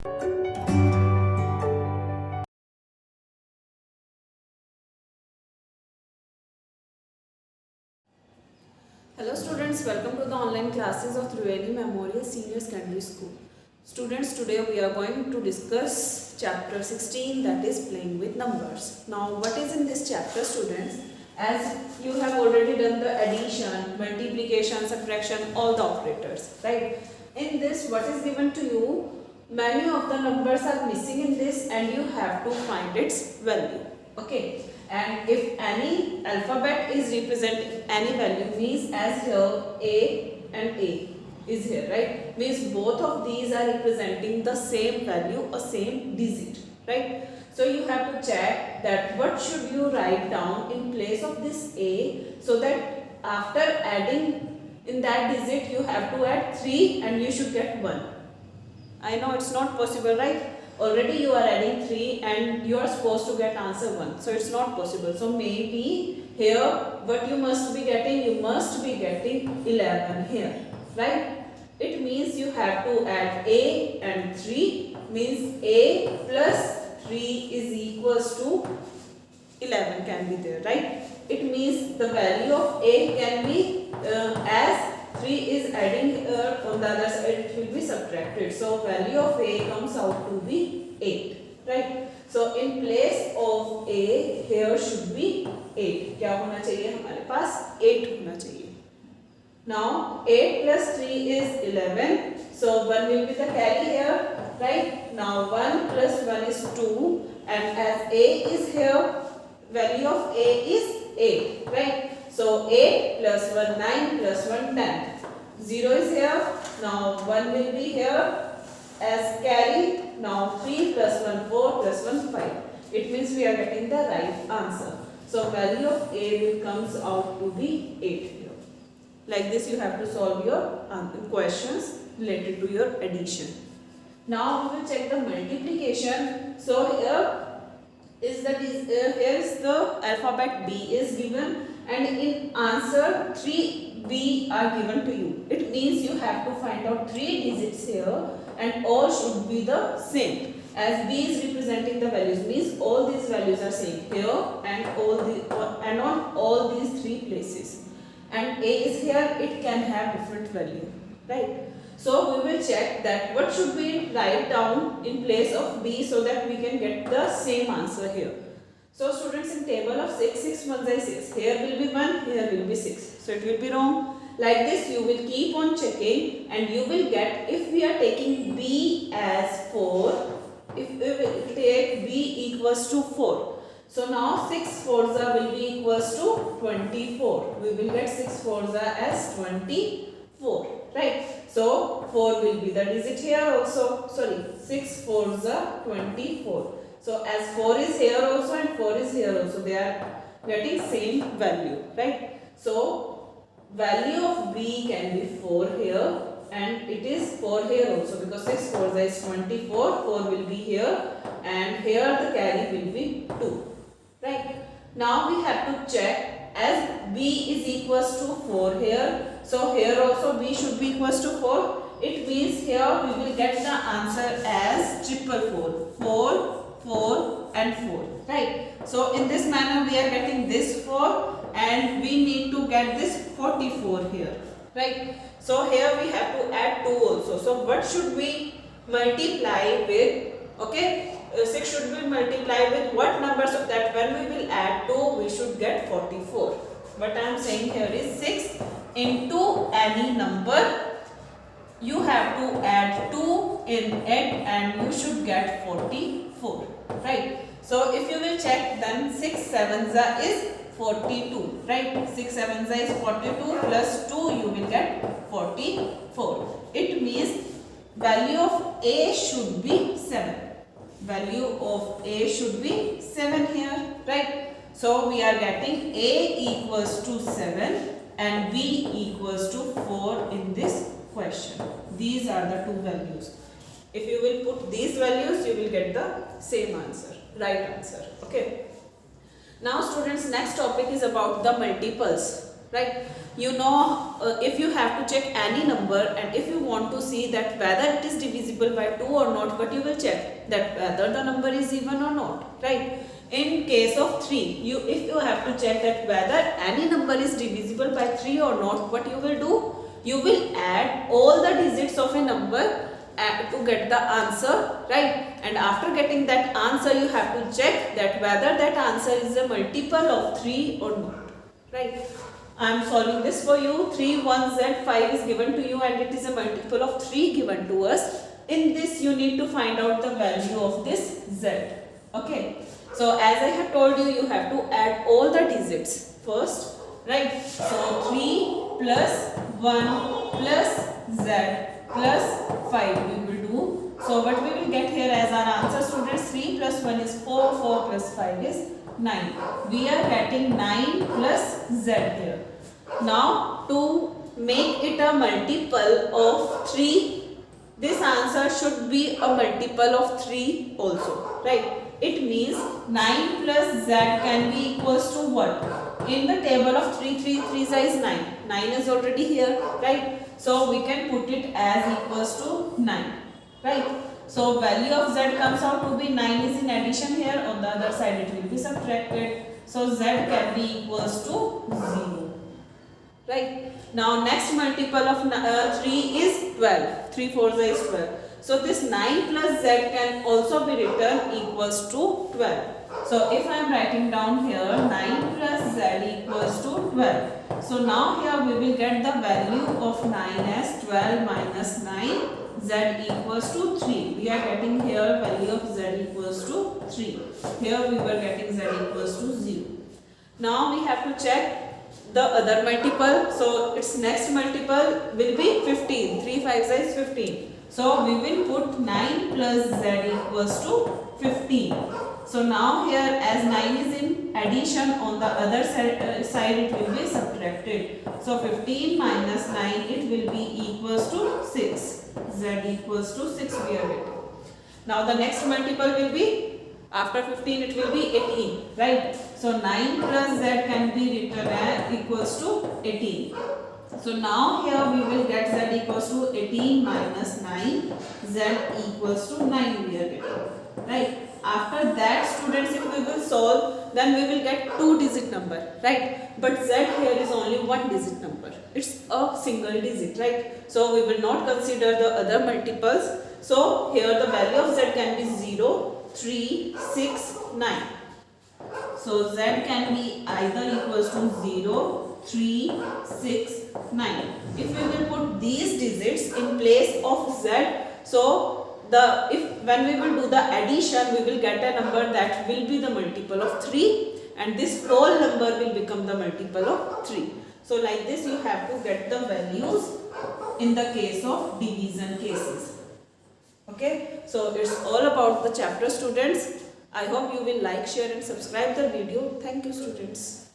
Hello students, welcome to the online classes of Triveni Memorial Senior Secondary School. Students, today we are going to discuss chapter 16, that is playing with numbers. Now what is in this chapter, students? As you have already done the addition, multiplication, subtraction, all the operators, right? In this, what is given to you? Many of the numbers are missing in this and you have to find its value. Okay, and if any alphabet is representing any value, means as here A and A is here, right? Means both of these are representing the same value or same digit, right? So you have to check that what should you write down in place of this A, so that after adding in that digit you have to add 3 and you should get 1. I know it's not possible, right? Already you are adding 3 and you are supposed to get answer 1. So it's not possible. So maybe here what you must be getting, you must be getting 11 here, right? It means you have to add A and 3, means A plus 3 is equals to 11 can be there, right? It means the value of A can be as 3 is adding on the other side, it will be subtracted. So value of A comes out to be 8, right? So in place of A here should be 8. क्या होना चाहिए हमारे पास? 8 होना चाहिए. Now 8 plus 3 is 11. So 1 will be the carry here, right? Now 1 plus 1 is 2, and as A is here, value of A is 8, right? So 8 plus 1 9 plus 1 10. 0 is here. Now 1 will be here as carry. Now 3 plus 1 4 plus 1 5. It means we are getting the right answer. So value of A will comes out to be 8 here. Like this you have to solve your questions related to your addition. Now we will check the multiplication. So here is the alphabet B is given, and in answer 3B are given to you. It means you have to find out 3 digits here and all should be the same. As B is representing the values, means all these values are same here and on all these 3 places. And A is here, it can have different value, right? So we will check that what should we write down in place of B so that we can get the same answer here. So students, in table of 6, 6 1 is 6. Here will be 1, here will be 6. So it will be wrong. Like this you will keep on checking and you will get, if we are taking B as 4, if we will take B equals to 4. So now 6 4s will be equals to 24. We will get 6 4s as 24, right? So 4 will be the digit here also. Sorry, 6 4s are 24. So as 4 is here also and 4 is here also, they are getting same value, right? So value of B can be 4 here and it is 4 here also, because 6 4s is 24. 4 will be here and here the carry will be 2. Right. Now we have to check, as B is equals to 4 here. So here also B should be equals to 4. It means here we will get the answer as 444. 4, 4 and 4. Right. So in this manner we are getting this 4 and we need to get this 44 here. Right. So here we have to add 2 also. So what should we multiply with? Okay. 6 should be multiplied with what number, so that when we will add 2 we should get 44. What I am saying here is 6 into any number, you have to add 2 in it and you should get 44, right? So if you will check, then 6 7s is 42, right? 6 7s is 42 plus 2 you will get 44. It means value of A should be 7. Value of A should be 7 here, right? So we are getting A equals to 7 and B equals to 4 in this question. These are the two values. If you will put these values, you will get the same answer, right answer. Okay. Now students, next topic is about the multiples. right? You know, if you have to check any number and if you want to see that whether it is divisible by 2 or not, but you will check that whether the number is even or not, right? In case of 3, if you have to check that whether any number is divisible by 3 or not, what you will do? You will add all the digits of a number to get the answer, right? And after getting that answer, you have to check that whether that answer is a multiple of 3 or not, right? I am solving this for you. 3, 1, z, 5 is given to you and it is a multiple of 3 given to us. In this, you need to find out the value of this z. Okay. So, as I have told you, you have to add all the digits first, right? So, 3 plus 1 plus z plus 5 we will do. So, what we will get here as our answer, students? 3 plus 1 is 4, 4 plus 5 is 9. We are getting 9 plus z here. Now, to make it a multiple of 3, this answer should be a multiple of 3 also, right? It means 9 plus z can be equals to what? In the table of 3 is 9. 9 is already here, right? So, we can put it as equals to 9, right? So, value of z comes out to be 9 is in addition here. On the other side, it will be subtracted. So, z can be equals to 0. Right. Now, next multiple of 3 is 12. 3 4 is 12. So, this 9 plus z can also be written equals to 12. So, if I am writing down here 9 plus z equals to 12. So, now here we will get the value of 9 as 12 minus 9, z equals to 3. We are getting here value of z equals to 3. Here we were getting z equals to 0. Now, we have to check the other multiple. So, its next multiple will be 15. 3 5 is 15. So, we will put 9 plus z equals to 15. So, now here as 9 is in addition, on the other side it will be subtracted. So, 15 minus 9 it will be equals to 6. Z equals to 6 we are getting. Now, the next multiple will be, after 15 it will be 18, right? So, 9 plus z can be written as equals to 18. So, now here we will get z equals to 18 minus 9, z equals to 9 we are getting, right? After that, students, if we will solve, then we will get 2-digit number, right? But z here is only 1-digit number. It's a single digit, right? So, we will not consider the other multiples. So, here the value of z can be 0, 3, 6, 9. So, z can be either equals to 0, 3, 6, 9. If we will put these digits in place of z, so when we will do the addition, we will get a number that will be the multiple of 3 and this whole number will become the multiple of 3. So, like this you have to get the values in the case of division cases. Okay, so it's all about the chapter, students. I hope you will like, share and subscribe the video. Thank you, students.